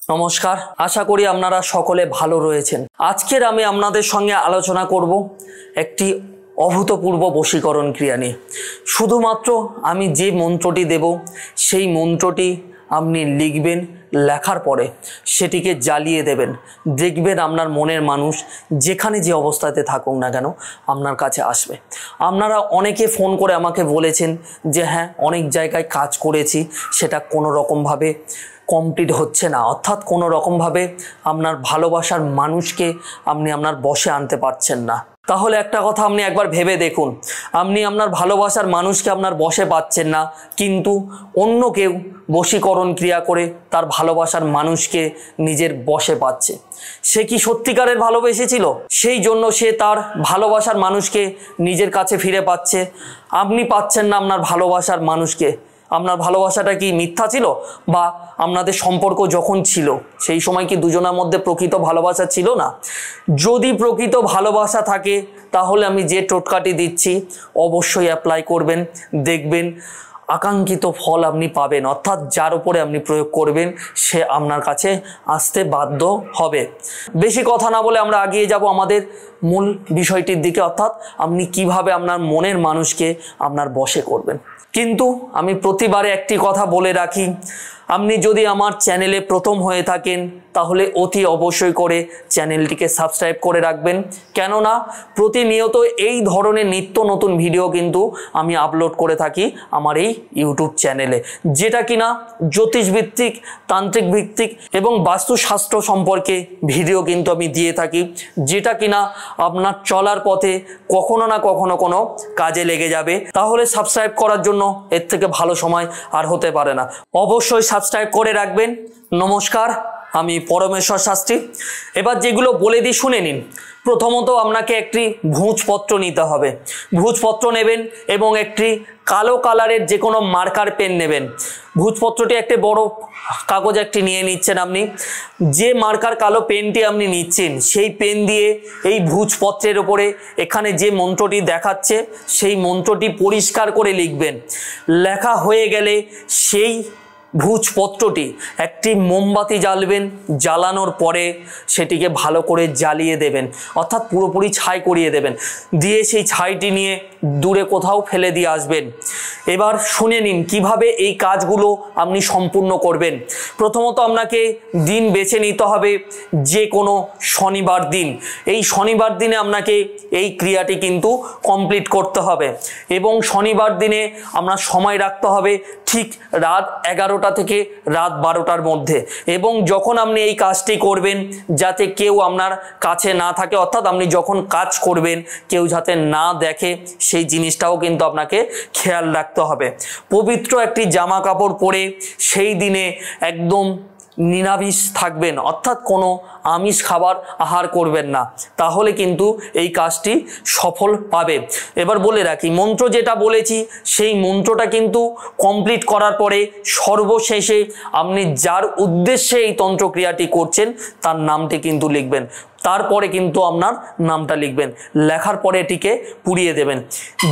নমস্কার, আশা করি আপনারা সকলে ভালো রয়েছেন। আজকের আমি আপনাদের সঙ্গে আলোচনা করব একটি অভূতপূর্ব বশীকরণ ক্রিয়া নিয়ে। শুধুমাত্র আমি যে মন্ত্রটি দেব সেই মন্ত্রটি আপনি লিখবেন, লেখার পরে সেটিকে জ্বালিয়ে দেবেন। দেখবেন আপনার মনের মানুষ যেখানে যে অবস্থাতে থাকুক না কেন আপনার কাছে আসবে। আপনারা অনেকে ফোন করে আমাকে বলেছেন যে হ্যাঁ, অনেক জায়গায় কাজ করেছি, সেটা কোনো রকমভাবে কমপ্লিট হচ্ছে না, অর্থাৎ কোনো রকমভাবে আপনার ভালোবাসার মানুষকে আপনি আপনার বশে আনতে পারছেন না। তাহলে একটা কথা আপনি একবার ভেবে দেখুন, আপনি আপনার ভালোবাসার মানুষকে আপনার বশে পাচ্ছেন না, কিন্তু অন্য কেউ বশীকরণ ক্রিয়া করে তার ভালোবাসার মানুষকে নিজের বশে পাচ্ছে। সে কি সত্যিকারের ভালোবেসেছিল? সেই জন্য সে তার ভালোবাসার মানুষকে নিজের কাছে ফিরে পাচ্ছে, আপনি পাচ্ছেন না আপনার ভালোবাসার মানুষকে। আপনার ভালোবাসাটা কি মিথ্যা ছিল? বা আপনাদের সম্পর্ক যখন ছিল সেই সময় কি দুজনের মধ্যে প্রকৃত ভালোবাসা ছিল না? যদি প্রকৃত ভালোবাসা থাকে তাহলে আমি যে টোটকাটি দিচ্ছি অবশ্যই অ্যাপ্লাই করবেন, দেখবেন আকাঙ্ক্ষিত ফল আপনি পাবেন। অর্থাৎ যার উপরে আপনি প্রয়োগ করবেন সে আপনার কাছে আসতে বাধ্য হবে। বেশি কথা না বলে আমরা এগিয়ে যাব আমাদের মূল বিষয়টির দিকে, অর্থাৎ আপনি কিভাবে আপনার মনের মানুষকে আপনার বশে করবেন। কিন্তু আমি প্রতিবারে একটি কথা বলে রাখি, আপনি যদি আমার চ্যানেলে প্রথম হয়ে থাকেন তাহলে অতি অবশ্যই করে চ্যানেলটিকে সাবস্ক্রাইব করে রাখবেন। কেননা প্রতিনিয়ত এই ধরনের নিত্য নতুন ভিডিও কিন্তু আমি আপলোড করে থাকি আমার এই ইউটিউব চ্যানেলে, যেটা কিনা জ্যোতিষভিত্তিক, তান্ত্রিক ভিত্তিক এবং বাস্তুশাস্ত্র সম্পর্কে ভিডিও কিন্তু আমি দিয়ে থাকি, যেটা কিনা আপনার চলার পথে কখনো না কখনো কোনো কাজে লেগে যাবে। তাহলে সাবস্ক্রাইব করার জন্য এর থেকে ভালো সময় আর হতে পারে না। অবশ্যই সাবস্ক্রাইব করে রাখবেন। নমস্কার, আমি পরমেশ্বর শাস্ত্রী। এবার যেগুলো বলে দিই শুনে নিন। প্রথমত আপনাকে একটি ভুজপত্র নিতে হবে। ভুজপত্র নেবেন এবং একটি কালো কালারের যে কোনো মার্কার পেন নেবেন। ভুজপত্রটি একটি বড় কাগজ একটি নিয়ে নিচ্ছেন। আপনি যে মার্কার কালো পেনটি আপনি নিচ্ছেন সেই পেন দিয়ে এই ভুজপত্রের ওপরে এখানে যে মন্ত্রটি দেখাচ্ছে সেই মন্ত্রটি পরিষ্কার করে লিখবেন। লেখা হয়ে গেলে সেই ভুজপত্রটি একটি মোমবাতি জ্বালবেন, জ্বালানোর পরে সেটিকে ভালো করে জ্বালিয়ে দেবেন, অর্থাৎ পুরোপুরি ছাই করিয়ে দেবেন, দিয়ে সেই ছাইটি নিয়ে দূরে কোথাও ফেলে দিয়ে আসবেন। এবার শুনে নিন কিভাবে এই কাজগুলো আপনি সম্পূর্ণ করবেন। প্রথমত আপনাকে দিন বেছে নিতে হবে, যে কোনো শনিবার দিন। এই শনিবার দিনে আপনাকে এই ক্রিয়াটি কিন্তু কমপ্লিট করতে হবে এবং শনিবার দিনে আপনার সময় রাখতে হবে ঠিক রাত 11টা থেকে রাত 12টার মধ্যে। এবং যখন আপনি এই কাজটি করবেন যাতে কেউ আপনার কাছে না থাকে, অর্থাৎ আপনি যখন কাজ করবেন কেউ যাতে না দেখে সেই জিনিসটাও কিন্তু আপনাকে খেয়াল রাখতে হবে। পবিত্র একটি জামা কাপড় পরে সেই দিনে একদম নিরামিষ থাকবেন, অর্থাৎ কোনো আমিষ খাবার আহার করবেন না, তাহলে কিন্তু এই কাজটি সফল পাবে। এবার বলে রাখি, মন্ত্র যেটা বলেছি সেই মন্ত্রটা কিন্তু কমপ্লিট করার পরে সর্বশেষে আপনি যার উদ্দেশ্যে এই তন্ত্রক্রিয়াটি করছেন তার নামটি কিন্তু লিখবেন। তারপরে কিন্তু আপনার নামটা লিখবেন, লেখার পরে এটিকে পুড়িয়ে দেবেন।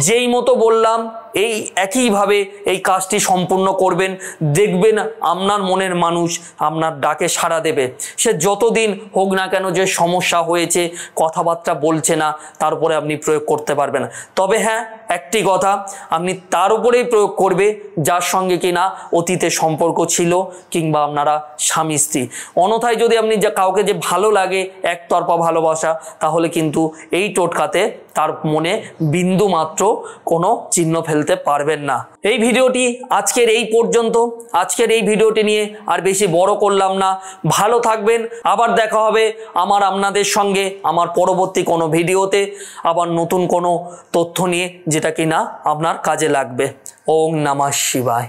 যেই মতো বললাম এই একইভাবে এই কাজটি সম্পূর্ণ করবেন। দেখবেন আপনার মনের মানুষ আপনার ডাকে সাড়া দেবে। সে যতদিন হোক না কেন যে সমস্যা হয়েছে, কথাবার্তা বলছে না, তার উপরে আপনি প্রয়োগ করতে পারবেন না। তবে হ্যাঁ, একটি কথা, আপনি তার উপরেই প্রয়োগ করবে যার সঙ্গে কিনা অতীতে সম্পর্ক ছিল কিংবা আপনারা স্বামী স্ত্রী। অন্যথায় যদি আপনি কাউকে যে ভালো লাগে, একতরফা ভালোবাসা, তাহলে কিন্তু এই টোটকাতে তার মনে বিন্দু মাত্র কোনো চিহ্ন ফেলতে পারবেন না। এই ভিডিওটি আজকের এই পর্যন্ত। আজকের এই ভিডিওটি নিয়ে আর বেশি বড় করলাম না। ভালো থাকবেন, আবার দেখা হবে আপনাদের সঙ্গে আমার পরবর্তী কোনো ভিডিওতে, আবার নতুন কোনো তথ্য নিয়ে যেটা কিনা আপনার কাজে লাগবে। ওম নমঃ শিবায়।